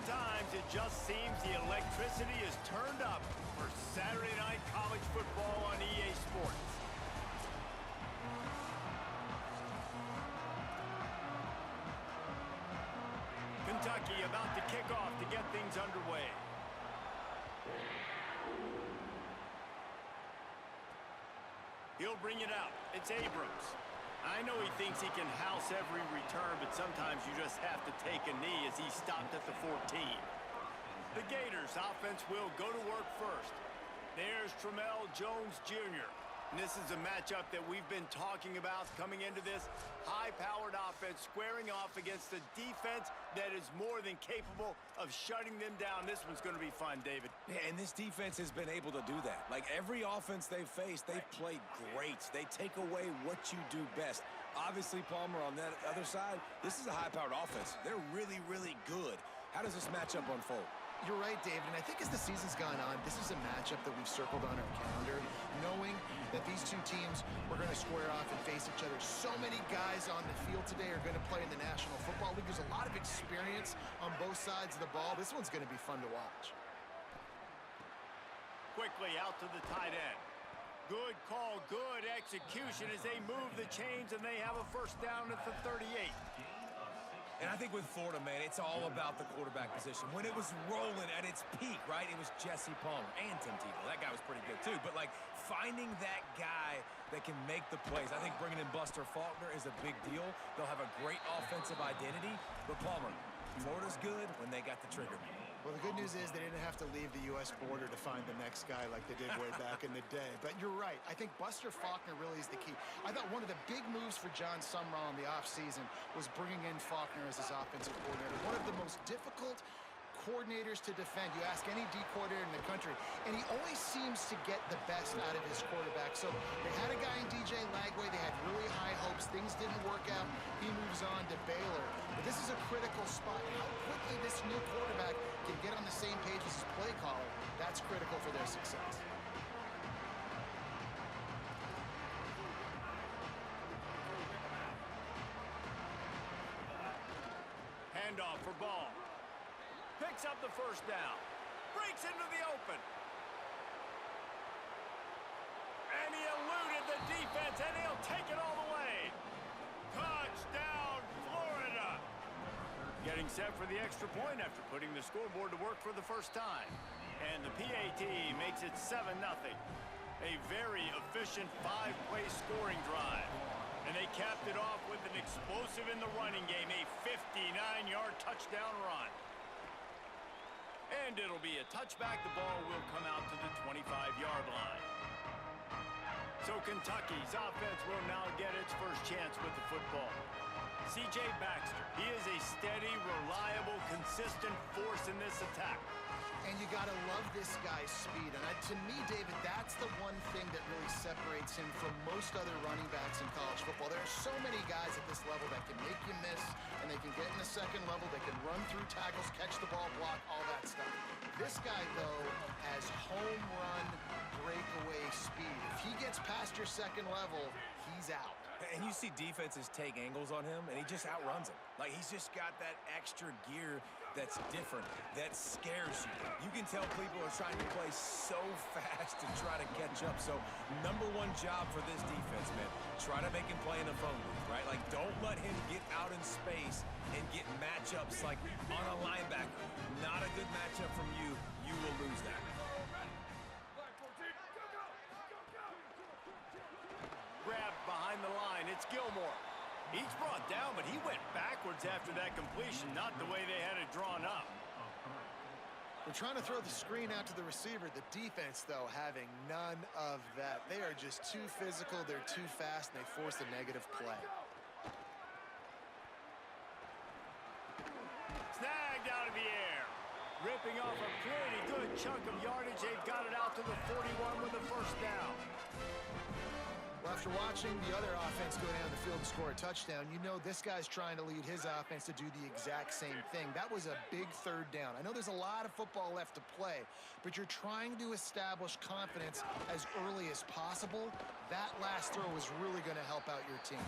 Sometimes it just seems the electricity is turned up for Saturday night college football on EA Sports. Kentucky about to kick off to get things underway. He'll bring it out. It's Abrams. I know he thinks he can house every return, but sometimes you just have to take a knee as he stopped at the 14. The Gators offense will go to work first. There's Tramell Jones Jr. And this is a matchup that we've been talking about coming into this high-powered offense, squaring off against a defense that is more than capable of shutting them down. This one's going to be fun, David. Yeah, and this defense has been able to do that. Like every offense they've faced, they've played great. They take away what you do best. Obviously, Palmer, on that other side, this is a high-powered offense. They're really, really good. How does this matchup unfold? You're right, David, and I think as the season's gone on, this is a matchup that we've circled on our calendar, knowing that these two teams were going to square off and face each other. So many guys on the field today are going to play in the National Football League. There's a lot of experience on both sides of the ball. This one's going to be fun to watch. Quickly out to the tight end. Good call, good execution as they move the chains, and they have a first down at the 38. And I think with Florida, man, it's all about the quarterback position. When it was rolling at its peak, right, it was Jesse Palmer and Tim Tebow. That guy was pretty good, too. But, like, finding that guy that can make the plays, I think bringing in Buster Faulkner is a big deal. They'll have a great offensive identity. But, Palmer, Florida's good when they got the trigger. Well, the good news is they didn't have to leave the U.S. border to find the next guy like they did way back in the day. But you're right. I think Buster Faulkner really is the key. I thought one of the big moves for John Sumrall in the offseason was bringing in Faulkner as his offensive coordinator. One of the most difficult coordinators to defend. You ask any D coordinator in the country, and he always seems to get the best out of his quarterback. So they had a guy in DJ Lagway. They had really high hopes. Things didn't work out. He moves on to Baylor. But this is a critical spot. How quickly this new quarterback can get on the same page as his play caller, that's critical for their success. Handoff for Ball. Picks up the first down. Breaks into the open. And he eluded the defense, and he'll take it all the way. Touchdown, Florida. Getting set for the extra point after putting the scoreboard to work for the first time. And the PAT makes it 7-0. A very efficient 5-play scoring drive. And they capped it off with an explosive in the running game, a 59-yard touchdown run. And it'll be a touchback. The ball will come out to the 25-yard line. So Kentucky's offense will now get its first chance with the football. C.J. Baxter, he is a steady, reliable, consistent force in this attack. And you got to love this guy's speed. And to me, David, that's the one thing that really separates him from most other running backs in college football. There are so many guys at this level that can make you miss, and they can get in the second level. They can run through tackles, catch the ball, block, all that stuff. This guy, though, has home run breakaway speed. If he gets past your second level, he's out. And you see defenses take angles on him, and he just outruns them. Like, he's just got that extra gear that's different, that scares you. You can tell people are trying to play so fast to try to catch up. So, number one job for this defense, man, try to make him play in the phone booth, right? Like, don't let him get out in space and get matchups like on a linebacker. Not a good matchup from you. You will lose that. Grabbed behind the line. It's Gilmore. He's brought down, but he went backwards after that completion, not the way they had it drawn up. They're trying to throw the screen out to the receiver. The defense, though, having none of that. They are just too physical, they're too fast, and they force a negative play. Snagged out of the air. Ripping off a pretty good chunk of yardage. They've got it out to the 41 with the first down. Well, after watching the other offense go down the field and score a touchdown, you know this guy's trying to lead his offense to do the exact same thing. That was a big third down. I know there's a lot of football left to play, but you're trying to establish confidence as early as possible. That last throw is really going to help out your team.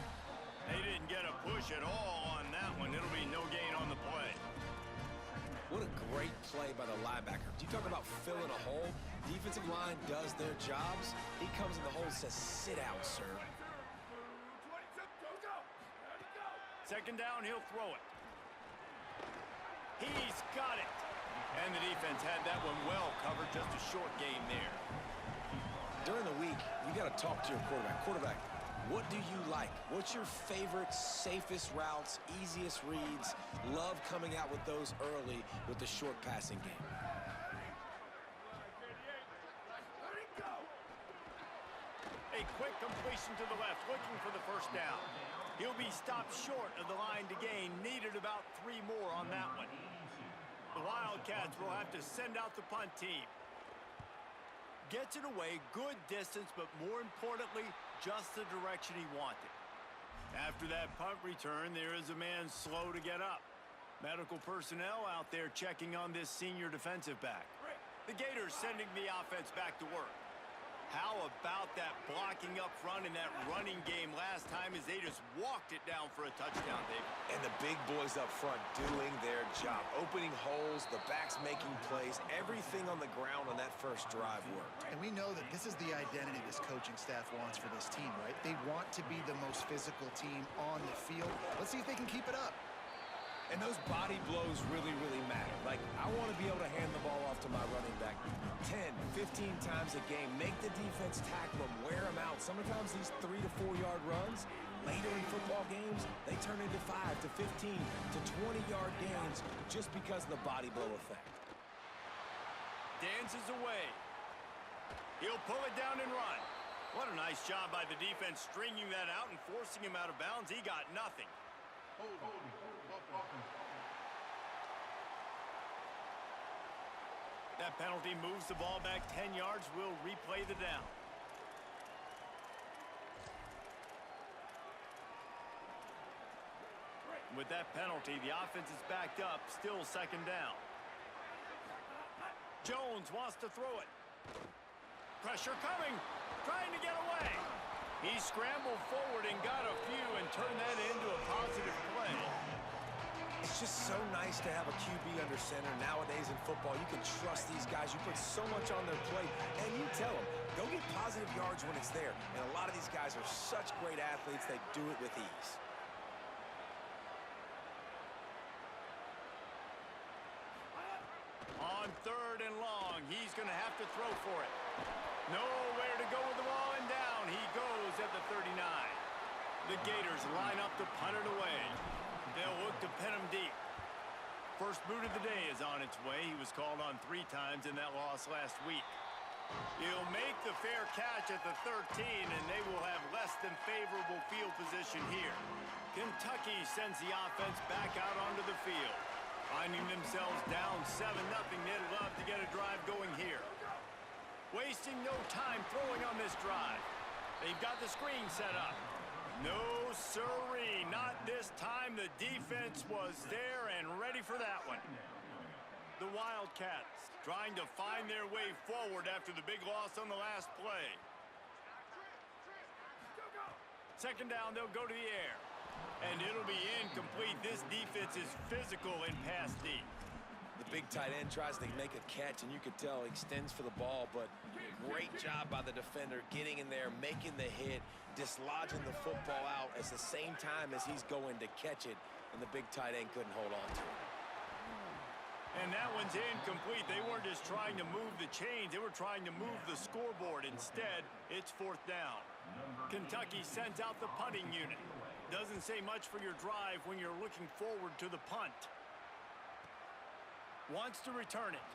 They didn't get a push at all on that one. It'll be no gain on the play. What a great play by the linebacker. You talk about filling a hole. Defensive line does their jobs. He comes in the hole and says, sit out, sir. Second down, he'll throw it. He's got it. And the defense had that one well covered. Just a short game there. During the week, you got to talk to your quarterback. Quarterback, what do you like? What's your favorite, safest routes, easiest reads? Love coming out with those early with the short passing game. A quick completion to the left, looking for the first down. He'll be stopped short of the line to gain. Needed about 3 more on that one. The Wildcats will have to send out the punt team. Gets it away, good distance, but more importantly, just the direction he wanted. After that punt return, there is a man slow to get up. Medical personnel out there checking on this senior defensive back. The Gators sending the offense back to work. How about that blocking up front in that running game last time as they just walked it down for a touchdown, David? And the big boys up front doing their job. Opening holes, the backs making plays. Everything on the ground on that first drive worked. And we know that this is the identity this coaching staff wants for this team, right? They want to be the most physical team on the field. Let's see if they can keep it up. And those body blows really, really matter. Like, I want to be able to hand the ball off to my running back 10, 15 times a game. Make the defense tackle them, wear them out. Sometimes these 3 to 4 yard runs, later in football games, they turn into 5 to 15 to 20 yard gains just because of the body blow effect. Dances away. He'll pull it down and run. What a nice job by the defense stringing that out and forcing him out of bounds. He got nothing. That penalty moves the ball back 10 yards. We'll replay the down. With that penalty, the offense is backed up. Still second down. Jones wants to throw it. Pressure coming. Trying to get away. He scrambled forward and got a few and turned that into a positive play. It's just so nice to have a QB under center. Nowadays in football, you can trust these guys. You put so much on their plate, and you tell them, go get positive yards when it's there. And a lot of these guys are such great athletes, they do it with ease. On 3rd and long, he's going to have to throw for it. Nowhere to go with the ball, and down he goes at the 39. The Gators line up to punt it away. They'll look to pin him deep. First boot of the day is on its way. He was called on 3 times in that loss last week. He'll make the fair catch at the 13, and they will have less than favorable field position here. Kentucky sends the offense back out onto the field. Finding themselves down 7-0, they'd love to get a drive going here. Wasting no time throwing on this drive. They've got the screen set up. No, sirree, not this time. The defense was there and ready for that one. The Wildcats trying to find their way forward after the big loss on the last play. Second down, they'll go to the air. And it'll be incomplete. This defense is physical in pass deep. The big tight end tries to make a catch, and you could tell he extends for the ball, but great job by the defender getting in there, making the hit, dislodging the football out at the same time as he's going to catch it, and the big tight end couldn't hold on to it. And that one's incomplete. They weren't just trying to move the chains. They were trying to move the scoreboard. Instead, it's 4th down. Kentucky sends out the punting unit. Doesn't say much for your drive when you're looking forward to the punt. Wants to return it.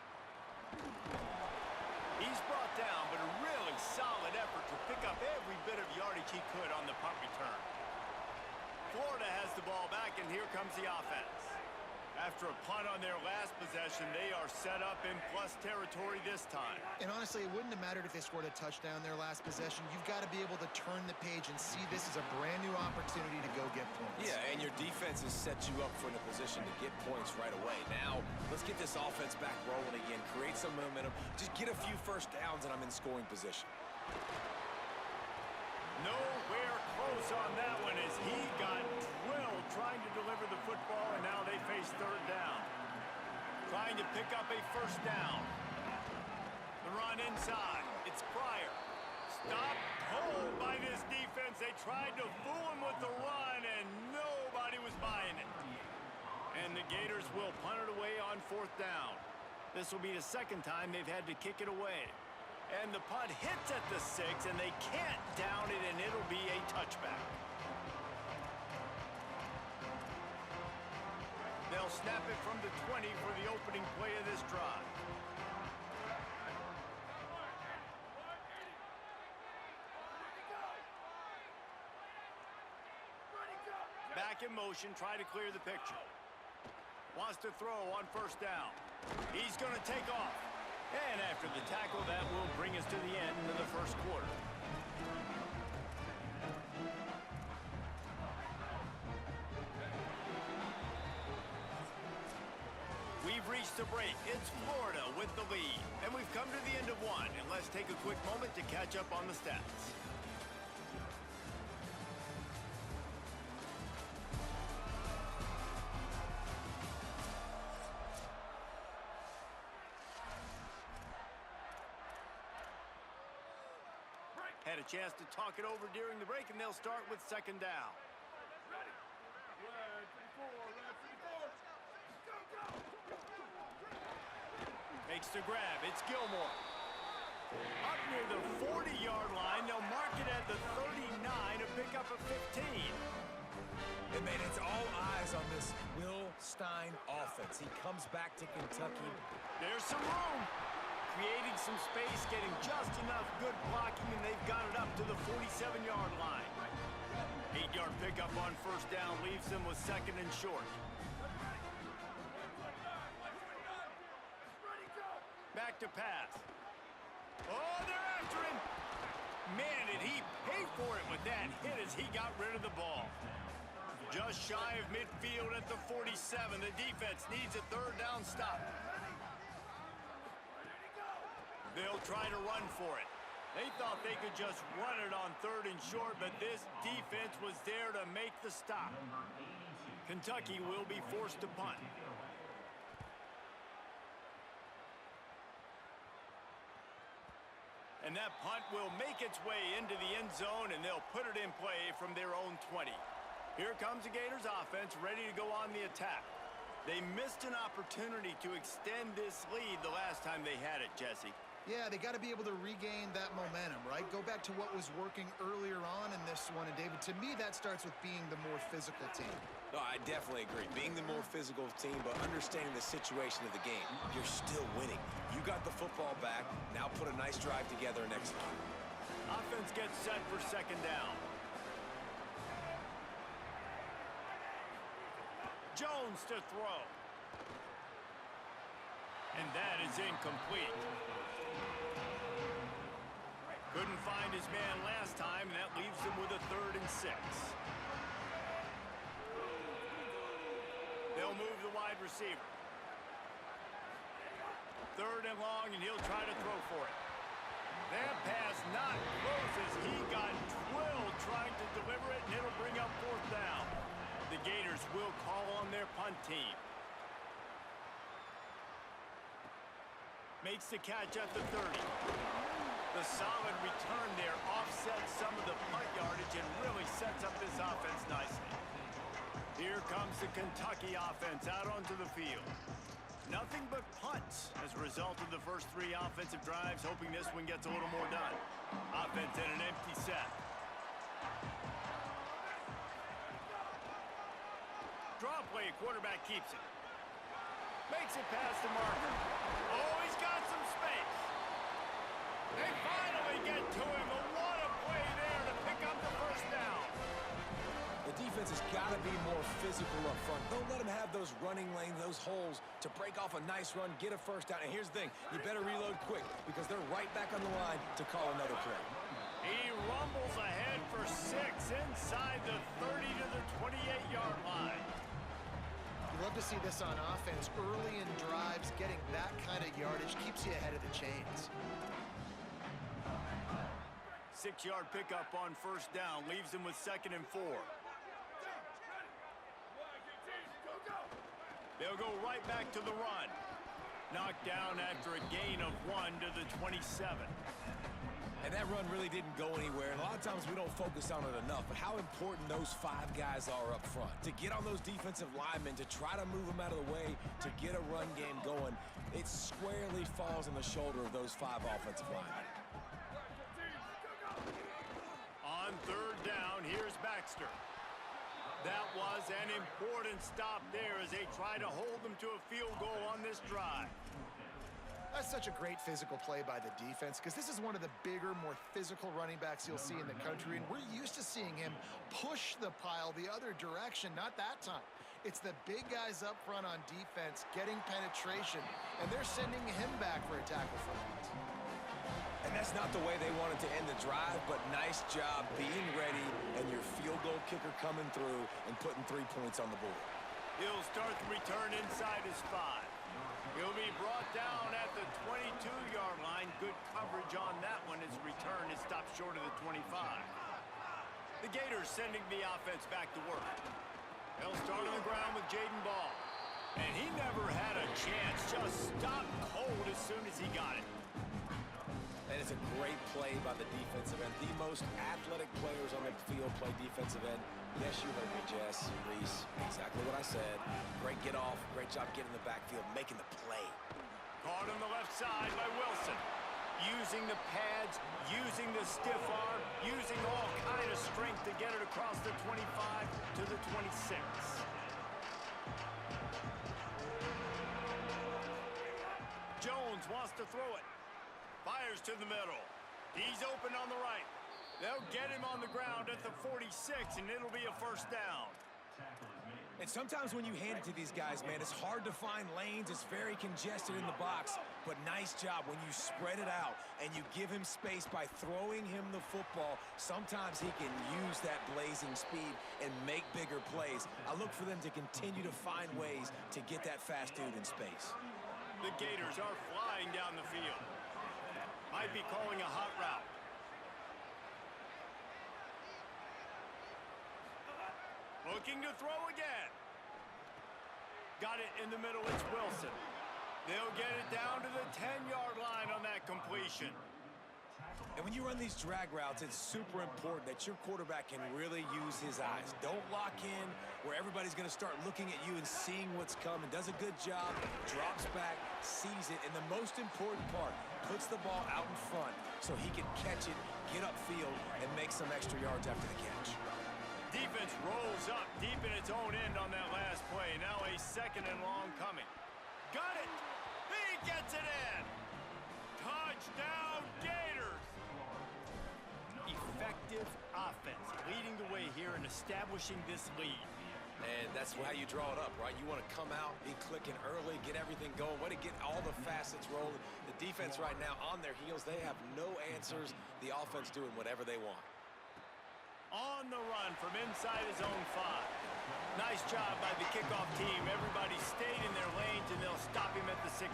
He's brought down, but a really solid effort to pick up every bit of yardage he could on the punt return. Florida has the ball back, and here comes the offense. After a punt on their last possession, they are set up in plus territory this time. And honestly, it wouldn't have mattered if they scored a touchdown their last possession. You've got to be able to turn the page and see this as a brand new opportunity to go get points. Yeah, and your defense has set you up for in a position to get points right away. Now, let's get this offense back rolling again, create some momentum, just get a few first downs, and I'm in scoring position. Nowhere close on that one as he got drilled trying to deliver the football, and now they face 3rd down. trying to pick up a first down. The run inside. It's Pryor. Stopped cold by this defense. They tried to fool him with the run, and nobody was buying it. And the Gators will punt it away on fourth down. This will be the second time they've had to kick it away. And the punt hits at the 6, and they can't down it, and it'll be a touchback. They'll snap it from the 20 for the opening play of this drive. Back in motion, try to clear the picture. Wants to throw on first down. He's going to take off. And after the tackle, that will bring us to the end of the first quarter. We've reached the break. It's Florida with the lead. And we've come to the end of one. And let's take a quick moment to catch up on the stats. Had a chance to talk it over during the break, and they'll start with second down. Makes the grab. It's Gilmore. Up near the 40-yard line. They'll mark it at the 39 to pick up a 15. And, man, it's all eyes on this Will Stein offense. He comes back to Kentucky. There's some room. Creating some space, getting just enough good blocking, and they've got it up to the 47-yard line. 8-yard pickup on first down leaves them with second and short. Back to pass. Oh, they're after him. Man, did he pay for it with that hit as he got rid of the ball. Just shy of midfield at the 47. The defense needs a third down stop. They'll try to run for it. They thought they could just run it on third and short, but this defense was there to make the stop. Kentucky will be forced to punt. And that punt will make its way into the end zone, and they'll put it in play from their own 20. Here comes the Gators offense, ready to go on the attack. They missed an opportunity to extend this lead the last time they had it, Jesse. Yeah, they got to be able to regain that momentum, right? Go back to what was working earlier on in this one. And, David, to me, that starts with being the more physical team. No, I definitely agree. Being the more physical team, but understanding the situation of the game. You're still winning. You got the football back. Now put a nice drive together and execute. Offense gets set for second down. Jones to throw. And that is incomplete. Couldn't find his man last time, and that leaves him with a 3rd and 6. They'll move the wide receiver. 3rd and long, and he'll try to throw for it. That pass not close as he got drilled trying to deliver it, and it'll bring up 4th down. The Gators will call on their punt team. Makes the catch at the 30. The solid return there offsets some of the punt yardage and really sets up this offense nicely. Here comes the Kentucky offense out onto the field. Nothing but punts as a result of the first 3 offensive drives, hoping this one gets a little more done. Offense in an empty set. Draw play, quarterback keeps it. Makes it past the marker. Oh, he's got some space. They finally get to him. A what a play there to pick up the first down. The defense has got to be more physical up front. Don't let them have those running lanes, those holes to break off a nice run, get a first down. And here's the thing, you better reload quick because they're right back on the line to call another play. He rumbles ahead for 6 inside the 30 to the 28-yard line. You love to see this on offense. Early in drives, getting that kind of yardage keeps you ahead of the chains. 6-yard pickup on first down leaves him with 2nd and 4. They'll go right back to the run. knocked down after a gain of 1 to the 27. And that run really didn't go anywhere. And a lot of times we don't focus on it enough. But how important those 5 guys are up front. To get on those defensive linemen, to try to move them out of the way, to get a run game going, it squarely falls on the shoulder of those 5 offensive linemen. On third down, here's Baxter. That was an important stop there as they try to hold them to a field goal on this drive. That's such a great physical play by the defense because this is one of the bigger, more physical running backs you'll see in the country, and we're used to seeing him push the pile the other direction. Not that time. It's the big guys up front on defense getting penetration, and they're sending him back for a tackle for loss. And that's not the way they wanted to end the drive, but nice job being ready and your field goal kicker coming through and putting 3 points on the board. He'll start the return inside his 5. He'll be brought down at the 22-yard line. Good coverage on that one. His return is stopped short of the 25. The Gators sending the offense back to work. They'll start on the ground with Jaden Ball. And he never had a chance. Just stopped cold as soon as he got it. That is a great play by the defensive end. The most athletic players on the field play defensive end. Yes, you heard me, Jess, Reese. Exactly what I said. Great get off. Great job getting in the backfield, making the play. Caught on the left side by Wilson. Using the pads, using the stiff arm, using all kind of strength to get it across the 25 to the 26. Jones wants to throw it. Fires to the middle. He's open on the right. They'll get him on the ground at the 46, and it'll be a first down. And sometimes when you hand it to these guys, man, it's hard to find lanes. It's very congested in the box. But nice job when you spread it out and you give him space by throwing him the football. Sometimes he can use that blazing speed and make bigger plays. I look for them to continue to find ways to get that fast dude in space. The Gators are flying down the field. Might be calling a hot route. Looking to throw again. Got it in the middle, it's Wilson. They'll get it down to the 10-yard line on that completion. And when you run these drag routes, it's super important that your quarterback can really use his eyes. Don't lock in where everybody's going to start looking at you and seeing what's coming. Does a good job, drops back, sees it, and the most important part, puts the ball out in front so he can catch it, get upfield, and make some extra yards after the catch. Defense rolls up deep in its own end on that last play. Now a second and long coming. Got it! He gets it in! Touchdown, Gators! Effective offense leading the way here and establishing this lead. And that's how you draw it up, right? You want to come out, be clicking early, get everything going, way to get all the facets rolling. The defense right now on their heels, they have no answers. The offense doing whatever they want. On the run from inside his own 5. Nice job by the kickoff team. Everybody stayed in their lanes, and they'll stop him at the 16.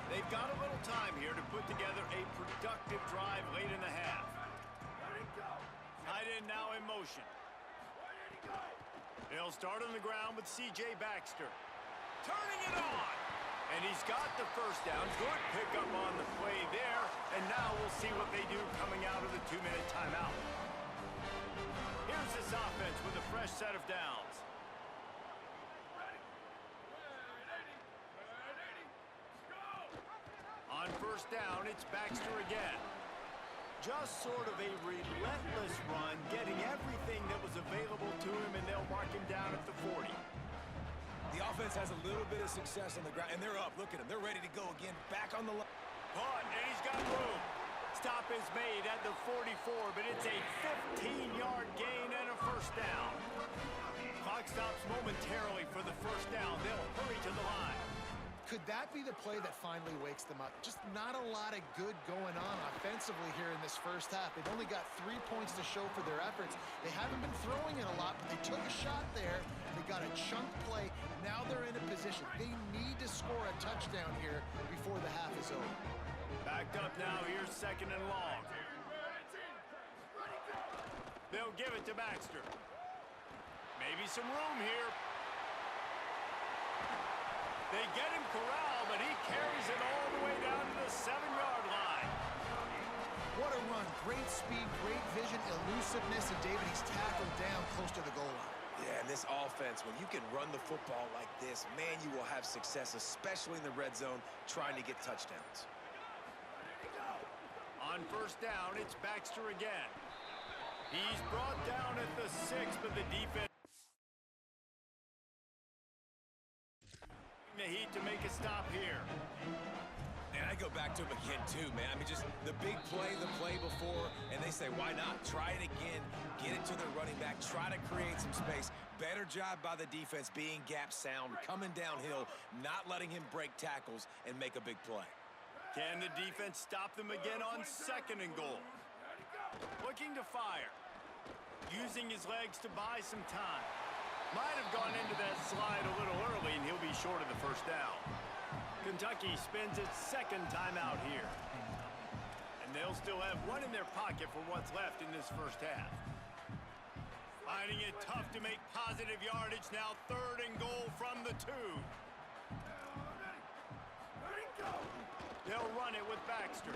They've got a little time here to put together a productive drive late in the half. Tight end now in motion. They'll start on the ground with C.J. Baxter. Turning it on! And he's got the first down. Good pickup on the play there. And now we'll see what they do coming out of the 2-minute timeout. Here's this offense with a fresh set of downs. On first down, it's Baxter again. Just sort of a relentless run, getting everything that was available to him, and they'll mark him down at the 40. The offense has a little bit of success on the ground, and they're up. Look at them. They're ready to go again. Back on the line. Caught, and he's got room. Stop is made at the 44, but it's a 15-yard gain and a first down. Clock stops momentarily for the first down. They'll hurry to the line. Could that be the play that finally wakes them up? Just not a lot of good going on offensively here in this first half. They've only got 3 points to show for their efforts. They haven't been throwing it a lot, but they took a shot there. They got a chunk play. Now they're in a position. They need to score a touchdown here before the half is over. Backed up now. Here's second and long. They'll give it to Baxter. Maybe some room here. They get him corralled, but speed, great vision, elusiveness, and David, he's tackled down close to the goal line. Yeah, and this offense, when you can run the football like this, man, you will have success, especially in the red zone, trying to get touchdowns. On first down, it's Baxter again. He's brought down at the 6, but the defense the heat to make a stop here. And I go back to him again, too, man. I mean, just the big play, the play before, and they say, why not? Try it again, get it to the running back, try to create some space. Better job by the defense being gap sound, coming downhill, not letting him break tackles and make a big play. Can the defense stop them again on 2nd and goal? Looking to fire. Using his legs to buy some time. Might have gone into that slide a little early, and he'll be short of the first down. Kentucky spends its 2nd timeout here. And they'll still have one in their pocket for what's left in this first half. Finding it tough to make positive yardage now. 3rd and goal from the 2. They'll run it with Baxter.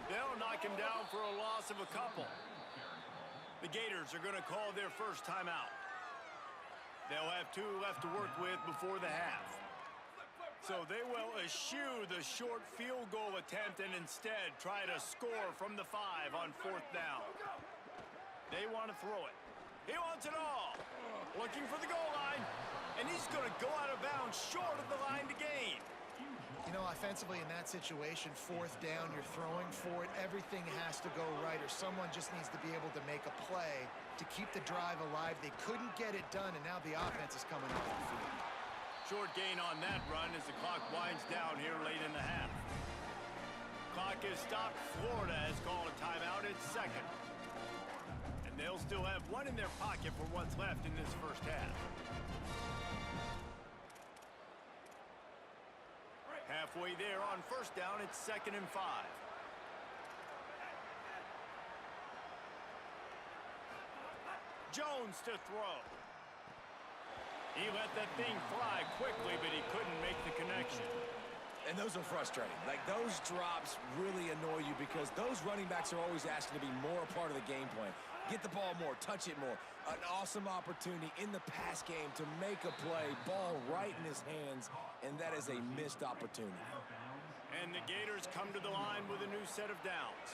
They'll knock him down for a loss of a couple. The Gators are going to call their first timeout. They'll have 2 left to work with before the half. So they will eschew the short field goal attempt and instead try to score from the 5 on 4th down. They want to throw it. He wants it all. Looking for the goal line. And he's going to go out of bounds short of the line to gain. You know, offensively in that situation, 4th down, you're throwing for it. Everything has to go right, or someone just needs to be able to make a play to keep the drive alive. They couldn't get it done, and now the offense is coming off the field. Short gain on that run as the clock winds down here late in the half. Clock is stopped. Florida has called a timeout at 2nd. And they'll still have one in their pocket for what's left in this first half. Halfway there on first down, it's 2nd and 5. Jones to throw. He let that thing fly quickly, but he couldn't make the connection. And those are frustrating. Like, those drops really annoy you because those running backs are always asking to be more a part of the game plan. Get the ball more, touch it more. An awesome opportunity in the pass game to make a play, ball right in his hands, and that is a missed opportunity. And the Gators come to the line with a new set of downs.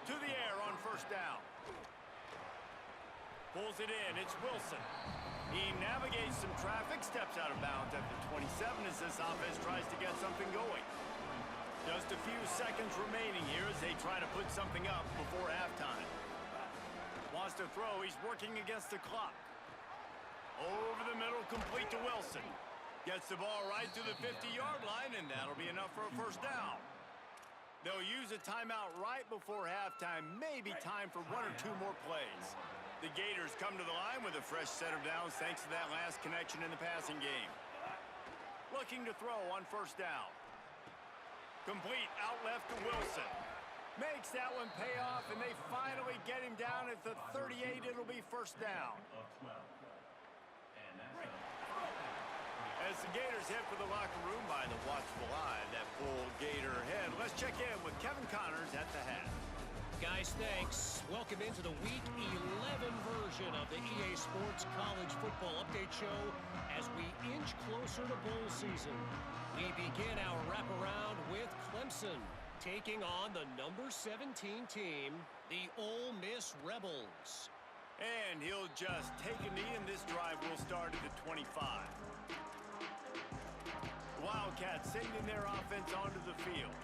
To the air on first down. Pulls it in, it's Wilson. He navigates some traffic, steps out of bounds at the 27 as this offense tries to get something going. Just a few seconds remaining here as they try to put something up before halftime. Wants to throw, he's working against the clock. Over the middle, complete to Wilson. Gets the ball right to the 50-yard line, and that'll be enough for a first down. They'll use a timeout right before halftime, maybe time for 1 or 2 more plays. The Gators come to the line with a fresh set of downs thanks to that last connection in the passing game. Looking to throw on first down. Complete out left to Wilson. Makes that one pay off, and they finally get him down at the 38. It'll be first down. As the Gators head for the locker room by the watchful eye, that full Gator head. Let's check in with Kevin Connors at the half. Guys, thanks. Welcome into the Week 11 version of the EA Sports College Football Update Show as we inch closer to bowl season. We begin our wraparound with Clemson taking on the number 17 team, the Ole Miss Rebels. And he'll just take a knee, and this drive will start at the 25. Wildcats sending their offense onto the field.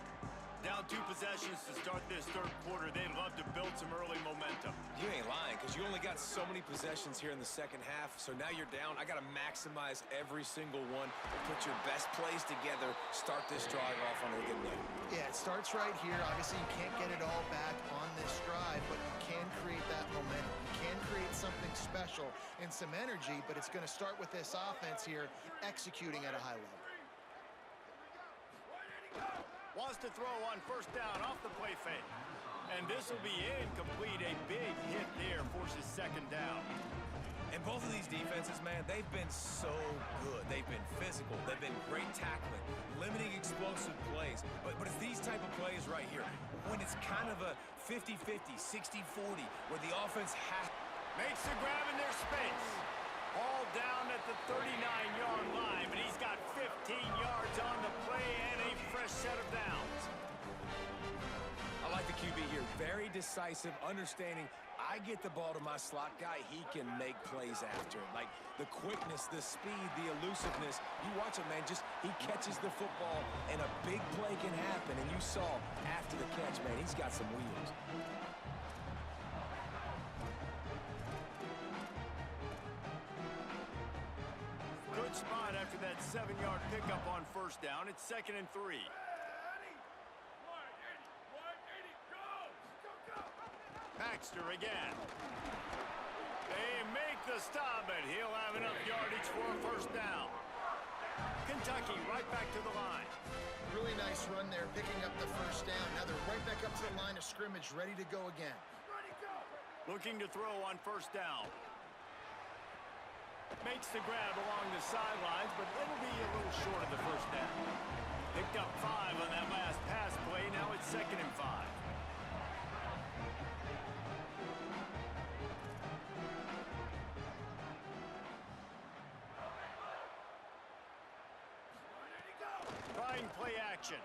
Down 2 possessions to start this third quarter. They'd love to build some early momentum. You ain't lying, because you only got so many possessions here in the second half, so now you're down. I got to maximize every single one. Put your best plays together. Start this drive off on a good note. Yeah, it starts right here. Obviously, you can't get it all back on this drive, but you can create that momentum. You can create something special and some energy, but it's going to start with this offense here executing at a high level. Wants to throw on first down off the play fake. And this will be incomplete. A big hit there forces second down. And both of these defenses, man, they've been so good. They've been physical. They've been great tackling, limiting explosive plays. But it's these type of plays right here. When it's kind of a 50-50, 60-40, where the offense has... Makes the grab in their space. Ball down at the 39-yard line, but he's got 15 yards on the play and a fresh set of downs. I like the QB here. Very decisive, understanding I get the ball to my slot guy, he can make plays after it. Like the quickness, the speed, the elusiveness. You watch him, man, just he catches the football and a big play can happen. And you saw after the catch, man, he's got some wheels. Good spot after that 7-yard pickup on first down. It's 2nd and 3. Baxter again. They make the stop, but he'll have enough yardage for a first down. Kentucky right back to the line. Really nice run there, picking up the first down. Now they're right back up to the line of scrimmage, ready to go again. Looking to throw on first down. Makes the grab along the sidelines, but it'll be a little short of the first down. Picked up 5 on that last pass play. Now it's 2nd and 5. Trying play action.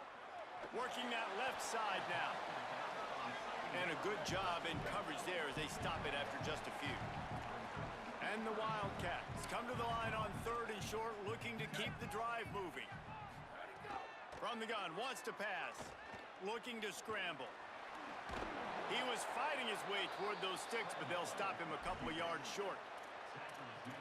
Working that left side now. And a good job in coverage there as they stop it after just a few. And the Wildcats come to the line on 3rd and short, looking to keep the drive moving. From the gun, wants to pass. Looking to scramble. He was fighting his way toward those sticks, but they'll stop him a couple of yards short.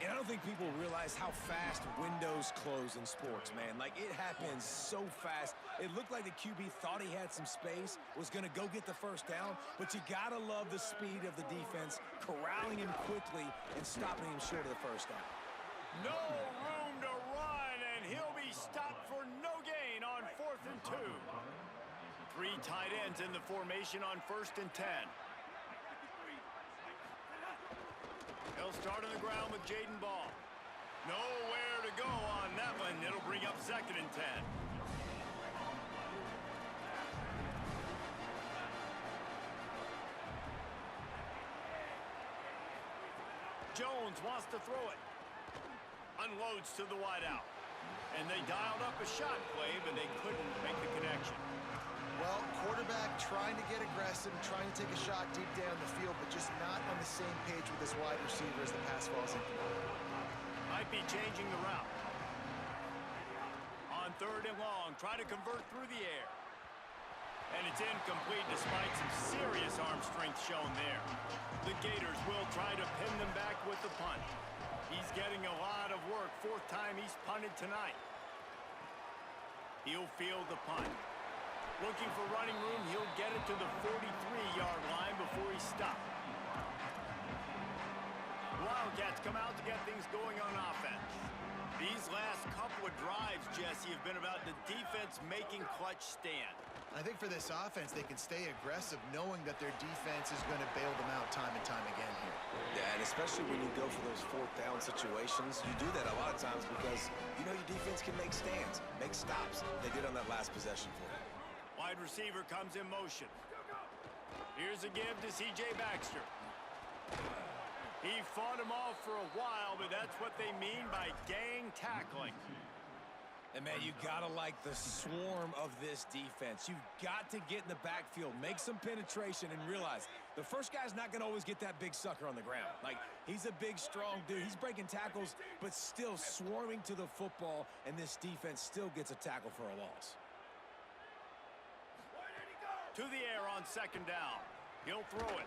And I don't think people realize how fast windows close in sports, man. Like, it happens so fast. It looked like the QB thought he had some space, was going to go get the first down, but you got to love the speed of the defense, corralling him quickly and stopping him short of the first down. No room to run, and he'll be stopped for no gain on 4th and 2. 3 tight ends in the formation on 1st and 10. They'll start on the ground with Jaden Ball. Nowhere to go on that one. It'll bring up 2nd and 10. Jones wants to throw it. Unloads to the wideout. And they dialed up a shot play, but they couldn't make the connection. Well, quarterback trying to get aggressive, trying to take a shot deep down the field, but just not on the same page with his wide receiver as the pass falls in. Might be changing the route. On 3rd and long, try to convert through the air. And it's incomplete despite some serious arm strength shown there. The Gators will try to pin them back with the punt. He's getting a lot of work. 4th time he's punted tonight. He'll field the punt. Looking for running room, he'll get it to the 43-yard line before he stopped. Wildcats come out to get things going on offense. These last couple of drives, Jesse, have been about the defense making clutch stand. I think for this offense, they can stay aggressive knowing that their defense is going to bail them out time and time again here. Yeah, and especially when you go for those 4th down situations, you do that a lot of times because you know your defense can make stands, make stops. They did on that last possession for you. Wide receiver comes in motion. Here's a give to C.J. Baxter. He fought him off for a while, but that's what they mean by gang tackling. And, man, you got to like the swarm of this defense. You've got to get in the backfield, make some penetration, and realize the first guy's not going to always get that big sucker on the ground. Like, he's a big, strong dude. He's breaking tackles, but still swarming to the football, and this defense still gets a tackle for a loss. To the air on 2nd down. He'll throw it,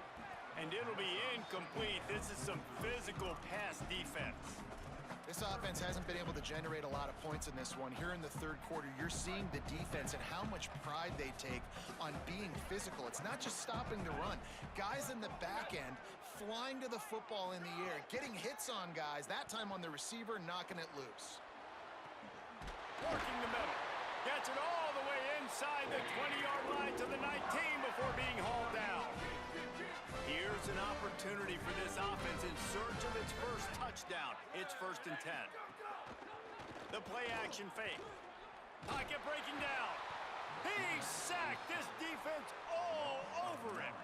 and it'll be incomplete. This is some physical pass defense. This offense hasn't been able to generate a lot of points in this one. Here in the 3rd quarter, you're seeing the defense and how much pride they take on being physical. It's not just stopping the run. Guys in the back end flying to the football in the air, getting hits on guys, that time on the receiver, knocking it loose. Working the middle. Gets it all the way inside the 20-yard line to the 19 before being hauled down. Here's an opportunity for this offense in search of its first touchdown. It's 1st and 10. The play action fake. Pocket breaking down. He's sacked. This defense all over him.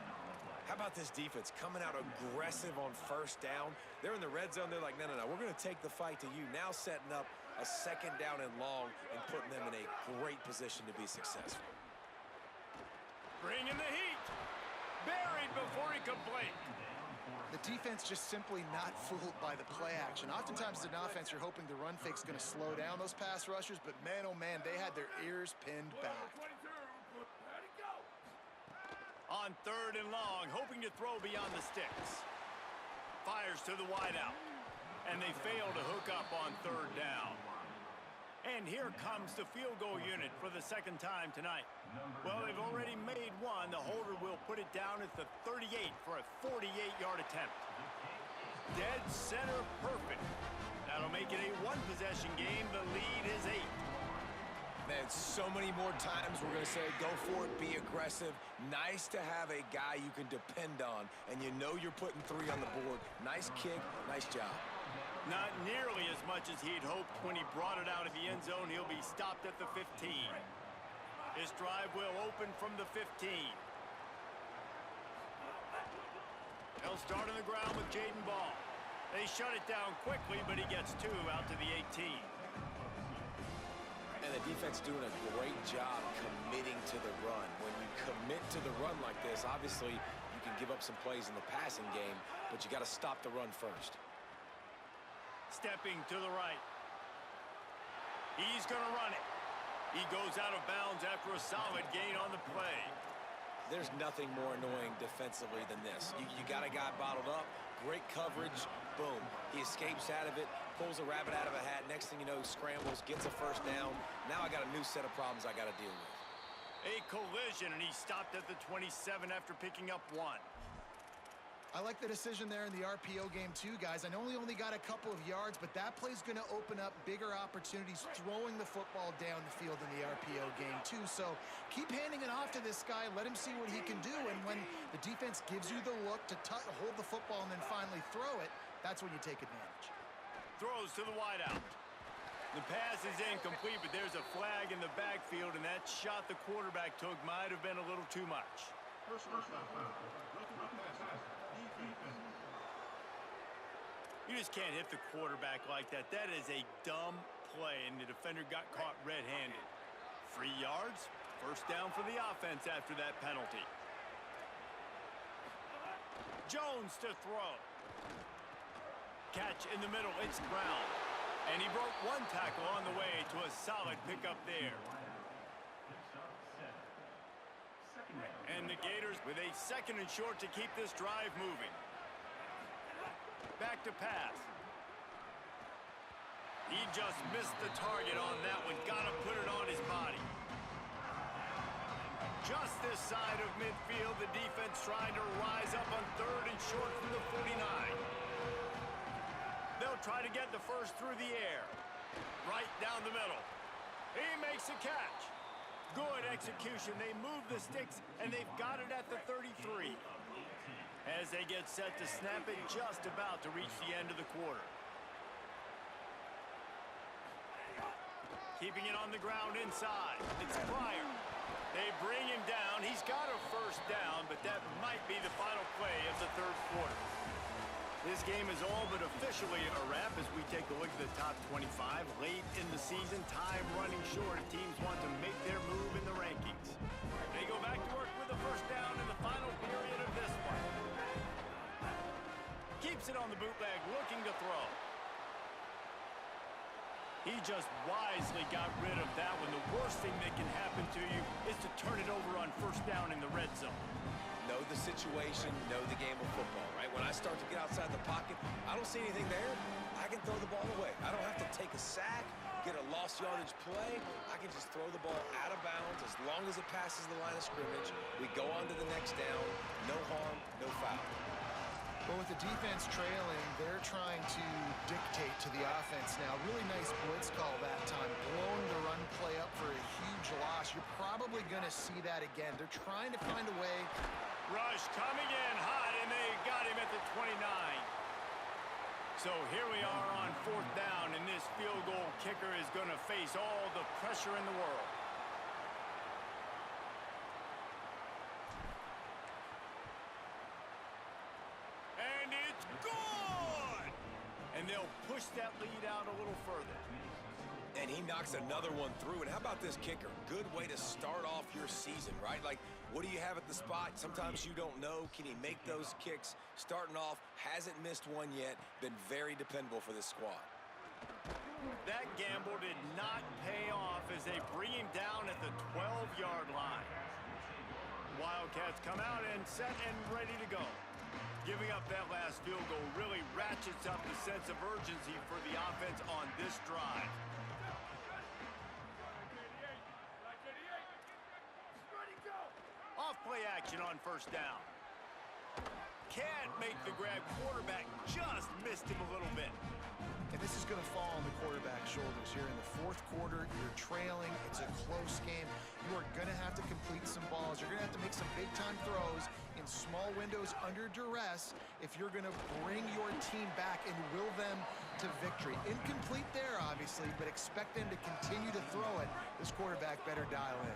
about this defense coming out aggressive on first down. They're in the red zone. They're like, no, we're going to take the fight to you. Now setting up a second down and long and putting them in a great position to be successful. Bringing the heat. Buried before he could blink. The defense just simply not fooled by the play action. Oftentimes as an offense, you're hoping the run fake's going to slow down those pass rushers, but man, oh man, they had their ears pinned back. On third and long, hoping to throw beyond the sticks. Fires to the wideout. And they fail to hook up on third down. And here comes the field goal unit for the second time tonight. Well, they've already made one. The holder will put it down at the 38 for a 48-yard attempt. Dead center perfect. That'll make it a one-possession game. The lead is 8. Man, so many more times we're going to say, go for it, be aggressive. Nice to have a guy you can depend on, and you know you're putting 3 on the board. Nice kick, nice job. Not nearly as much as he'd hoped when he brought it out of the end zone. He'll be stopped at the 15. This drive will open from the 15. They'll start on the ground with Jaden Ball. They shut it down quickly, but he gets 2 out to the 18. And the defense doing a great job committing to the run. When you commit to the run like this, obviously you can give up some plays in the passing game, but you got to stop the run first. Stepping to the right. He's going to run it. He goes out of bounds after a solid gain on the play. There's nothing more annoying defensively than this. You got a guy bottled up, great coverage, boom. He escapes out of it, pulls a rabbit out of a hat. Next thing you know, scrambles, gets a first down. Now I got a new set of problems I got to deal with. A collision, and he stopped at the 27 after picking up 1. I like the decision there in the RPO game too, guys. I know he only got a couple of yards, but that play's going to open up bigger opportunities throwing the football down the field in the RPO game too. So keep handing it off to this guy. Let him see what he can do. And when the defense gives you the look to hold the football and then finally throw it, that's when you take advantage. Throws to the wideout. The pass is incomplete, but there's a flag in the backfield, and that shot the quarterback took might have been a little too much. You just can't hit the quarterback like that. That is a dumb play, and the defender got caught red-handed. 3 yards, first down for the offense after that penalty. Jones to throw. Catch in the middle, it's Brown. And he broke 1 tackle on the way to a solid pickup there. And the Gators with a 2nd and short to keep this drive moving. Back to pass. He just missed the target on that one. Got to put it on his body. Just this side of midfield, the defense trying to rise up on 3rd and short from the 49. They'll try to get the first through the air. Right down the middle. He makes a catch. Good execution. They move the sticks, and they've got it at the 33. As they get set to snap it, just about to reach the end of the quarter. Keeping it on the ground inside. It's Pryor. They bring him down. He's got a first down, but that might be the final play of the 3rd quarter. This game is all but officially a wrap as we take a look at the top 25. Late in the season, time running short. Teams want to make their move in the rankings. They go back to work with the first down in the final period of this one. Keeps it on the bootleg, looking to throw. He just wisely got rid of that one. The worst thing that can happen to you is to turn it over on first down in the red zone. Know the situation, know the game of football, right? When I start to get outside the pocket, I don't see anything there, I can throw the ball away. I don't have to take a sack, get a lost yardage play. I can just throw the ball out of bounds as long as it passes the line of scrimmage. We go on to the next down. No harm, no foul. Well, with the defense trailing, they're trying to dictate to the offense now. Really nice blitz call that time. Blowing the run play up for a huge loss. You're probably going to see that again. They're trying to find a way. Rush coming in hot, and they got him at the 29. So here we are on 4th down, and this field goal kicker is going to face all the pressure in the world. and they'll push that lead out a little further. And he knocks another one through. And how about this kicker? Good way to start off your season, right? Like, what do you have at the spot? Sometimes you don't know. Can he make those kicks? Starting off, hasn't missed one yet. Been very dependable for this squad. That gamble did not pay off as they bring him down at the 12-yard line. Wildcats come out and set and ready to go. Giving up that last field goal really ratchets up the sense of urgency for the offense on this drive. Off-play action on first down. Can't make the grab. Quarterback just missed him a little bit. And this is going to fall on the quarterback's shoulders here in the fourth quarter. You're trailing. It's a close game. You are going to have to complete some balls. You're going to have to make some big-time throws in small windows under duress if you're going to bring your team back and will them to victory. Incomplete there, obviously, but expect them to continue to throw it. This quarterback better dial in.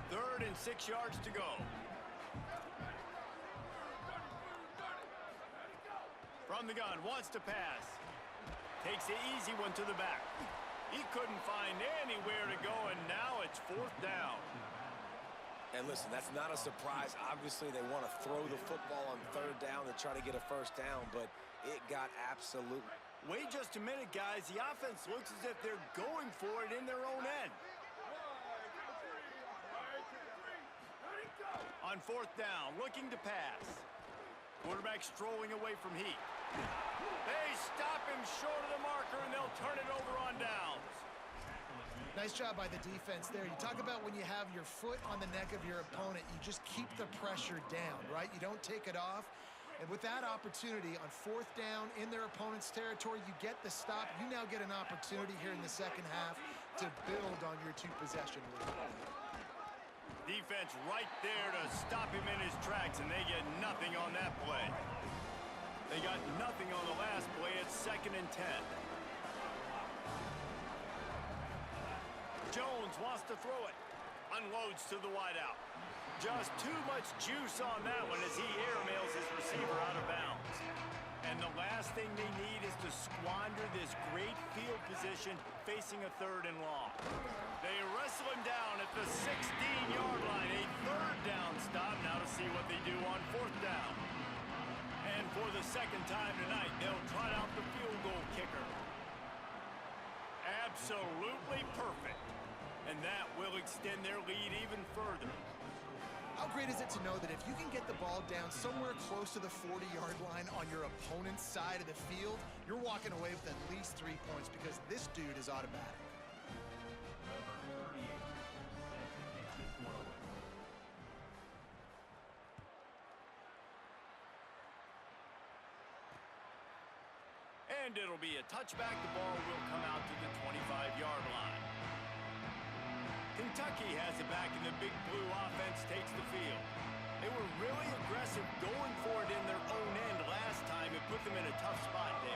3rd and 6 yards to go. From the gun, wants to pass. Takes the easy one to the back. He couldn't find anywhere to go, and now it's 4th down. And listen, that's not a surprise. Obviously, they want to throw the football on 3rd down to try to get a first down, but it got absolute. Wait just a minute, guys. The offense looks as if they're going for it in their own end. On 4th down, looking to pass. Quarterback strolling away from Heat. They stop him short of the marker, and they'll turn it over on downs. Nice job by the defense there. You talk about when you have your foot on the neck of your opponent, you just keep the pressure down, right? You don't take it off. And with that opportunity on 4th down in their opponent's territory, you get the stop. You now get an opportunity here in the second half to build on your 2-possession lead. Defense right there to stop him in his tracks, and they get nothing on that play. They got nothing on the last play. It's 2nd and 10. Jones wants to throw it. Unloads to the wideout. Just too much juice on that one as he airmails his receiver out of bounds. And the last thing they need is to squander this great field position facing a 3rd and long. They wrestle him down at the 16-yard line. A 3rd down stop. Now to see what they do on 4th down. And for the 2nd time tonight, they'll trot out the field goal kicker. Absolutely perfect. And that will extend their lead even further. How great is it to know that if you can get the ball down somewhere close to the 40-yard line on your opponent's side of the field, you're walking away with at least 3 points because this dude is automatic. And it'll be a touchback. The ball will come out to the 25-yard line. Kentucky has it back, and the Big Blue offense takes the field. They were really aggressive going for it in their own end last time. It put them in a tough spot, David.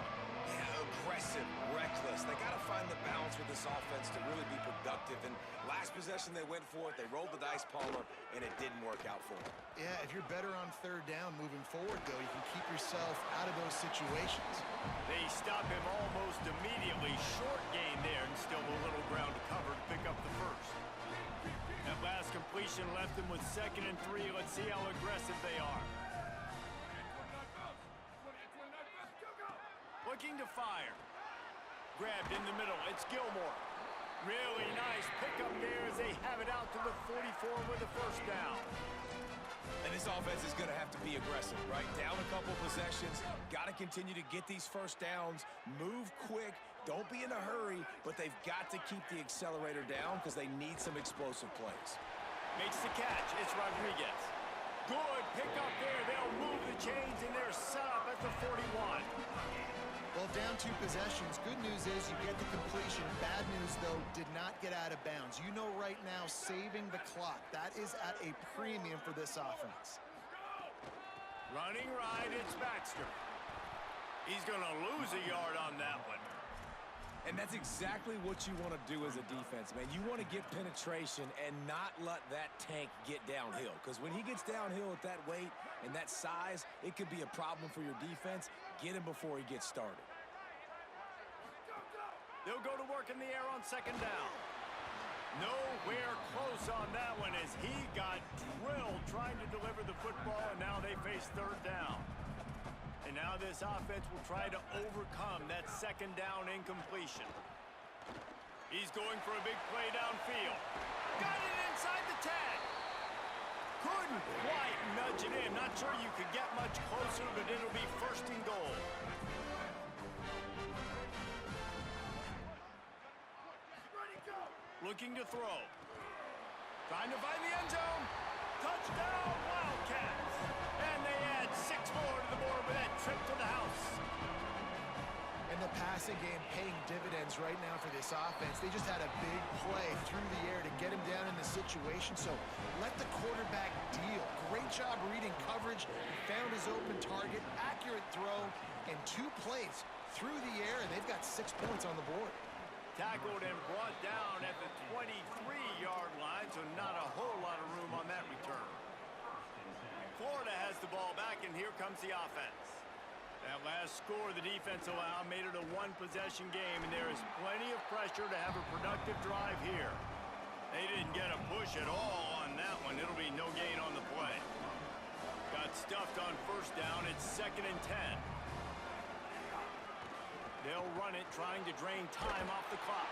Yeah, aggressive, reckless. They got to find the balance with this offense to really be productive. And last possession, they went for it. They rolled the dice, Palmer, and it didn't work out for them. Yeah, if you're better on 3rd down moving forward, though, you can keep yourself out of those situations. They stop him almost immediately. Short gain there, and still a little ground to cover to pick up the first. That last completion left them with 2nd and 3. Let's see how aggressive they are. Looking to fire. Grabbed in the middle. It's Gilmore. Really nice pickup there as they have it out to the 44 with a first down. And this offense is going to have to be aggressive, right? Down a couple possessions. Got to continue to get these first downs. Move quick. Don't be in a hurry, but they've got to keep the accelerator down because they need some explosive plays. Makes the catch. It's Rodriguez. Good pickup there. They'll move the chains, and they're set up at the 41. Well, down 2 possessions. Good news is you get the completion. Bad news, though, did not get out of bounds. You know right now, saving the clock. That is at a premium for this offense. Running right, it's Baxter. He's going to lose a yard on that one. And that's exactly what you want to do as a defense, man. You want to get penetration and not let that tank get downhill. Because when he gets downhill at that weight and that size, it could be a problem for your defense. Get him before he gets started. They'll go to work in the air on second down. Nowhere close on that one as he got drilled trying to deliver the football, and now they face third down. And now this offense will try to overcome that second down incompletion. He's going for a big play downfield. Got it inside the 10. Couldn't quite nudge it in. Not sure you could get much closer, but it'll be first and goal. Looking to throw. Trying to find the end zone. Touchdown, Wildcats. And they add 6 more to the board with that trip to the house. And the passing game paying dividends right now for this offense. They just had a big play through the air to get him down in the situation. So let the quarterback deal. Great job reading coverage. He found his open target, accurate throw, and 2 plays through the air, and they've got 6 points on the board. Tackled and brought down at the 23-yard line, so not a whole lot of room on that return. Florida has the ball back, and here comes the offense. That last score the defense allowed made it a one-possession game, and there is plenty of pressure to have a productive drive here. They didn't get a push at all on that one. It'll be no gain on the play. Got stuffed on first down. It's 2nd and 10. They'll run it, trying to drain time off the clock.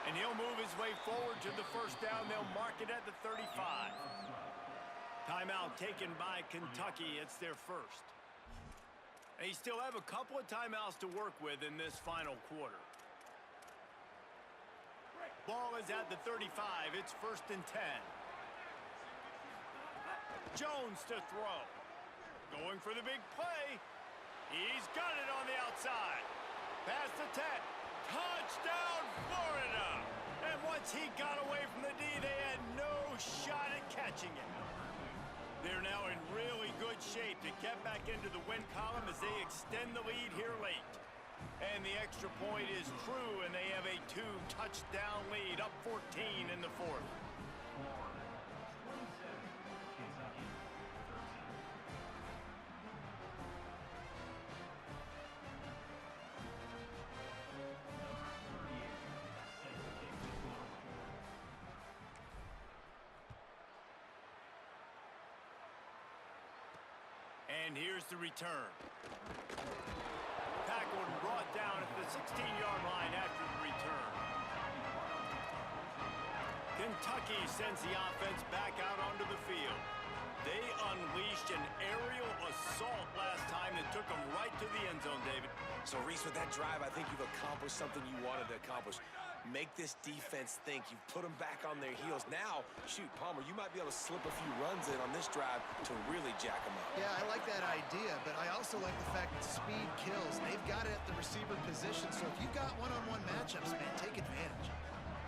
And he'll move his way forward to the first down. They'll mark it at the 35. Timeout taken by Kentucky. It's their first. They still have a couple of timeouts to work with in this final quarter. Ball is at the 35. It's 1st and 10. Jones to throw. Going for the big play. He's got it on the outside. Past the 10. Touchdown, Florida! And once he got away from the D, they had no shot at catching it. They're now in really good shape to get back into the win column as they extend the lead here late. And the extra point is true, and they have a 2-touchdown lead, up 14 in the 4th. And here's the return. Tackled and brought down at the 16-yard line after the return. Kentucky sends the offense back out onto the field. They unleashed an aerial assault last time that took them right to the end zone, David. So, Reese, with that drive, I think you've accomplished something you wanted to accomplish. Make this defense think. You've put them back on their heels. Now, shoot, Palmer, you might be able to slip a few runs in on this drive to really jack them up. Yeah, I like that idea, but I also like the fact that speed kills. They've got it at the receiver position, so if you've got one-on-one matchups, man, take advantage.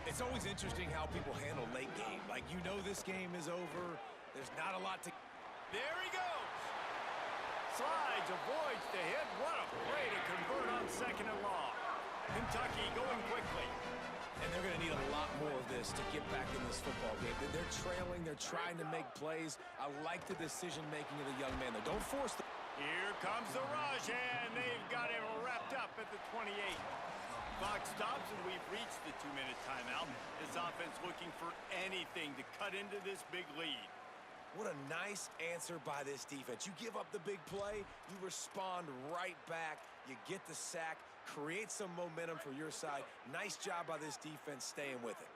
It's always interesting how people handle late game. Like, you know this game is over. There's not a lot to... There he goes. Slides, avoids the hit. What a play to convert on 2nd and long. Kentucky going quickly. And they're going to need a lot more of this to get back in this football game. They're trailing. They're trying to make plays. I like the decision-making of the young man, though. Don't force the... Here comes the rush, and they've got him wrapped up at the 28. Clock stops, and we've reached the 2-minute timeout. This offense looking for anything to cut into this big lead. What a nice answer by this defense. You give up the big play, you respond right back, you get the sack, create some momentum for your side. Nice job by this defense staying with it.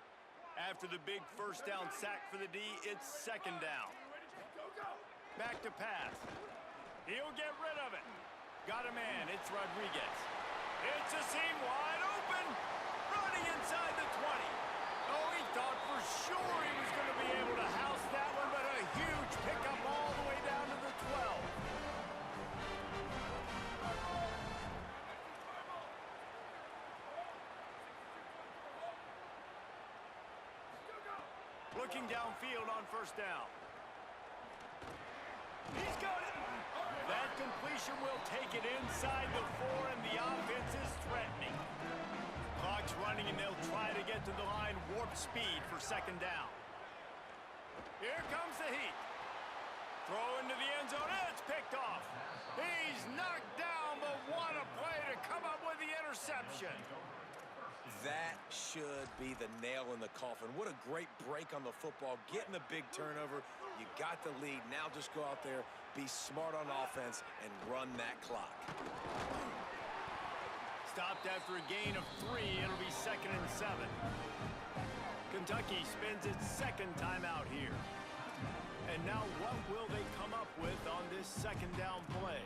After the big first down sack for the D, it's 2nd down. Back to pass. He'll get rid of it. Got a man. It's Rodriguez. It's a seam wide open. Running inside the 20. Oh, he thought for sure he was going to be able to house that one, but a huge pickup all the way down to the 12. Looking downfield on first down. He's got it. That completion will take it inside the 4, and the offense is threatening. Clock's running, and they'll try to get to the line warp speed for 2nd down. Here comes the heat. Throw into the end zone. It's picked off. He's knocked down, but what a play to come up with the interception. That should be the nail in the coffin. What a great break on the football, getting the big turnover. You got the lead. Now just go out there, be smart on offense, and run that clock. Stopped after a gain of 3. It'll be 2nd and 7. Kentucky spends its second timeout here. And now what will they come up with on this second down play?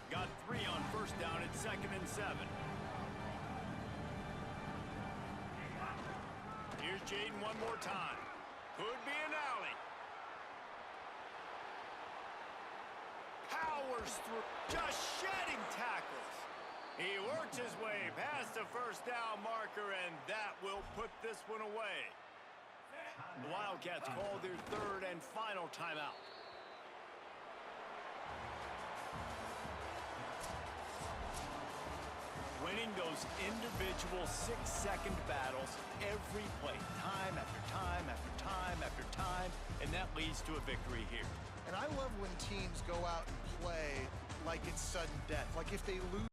Got 3 on first down at 2nd and 7. Here's Jaden one more time. Could be an alley. Powers through, just shedding tackles. He works his way past the first down marker, and that will put this one away. The Wildcats call their third and final timeout. Winning those individual 6-second battles every play, time after time after time after time, and that leads to a victory here. And I love when teams go out and play like it's sudden death. Like if they lose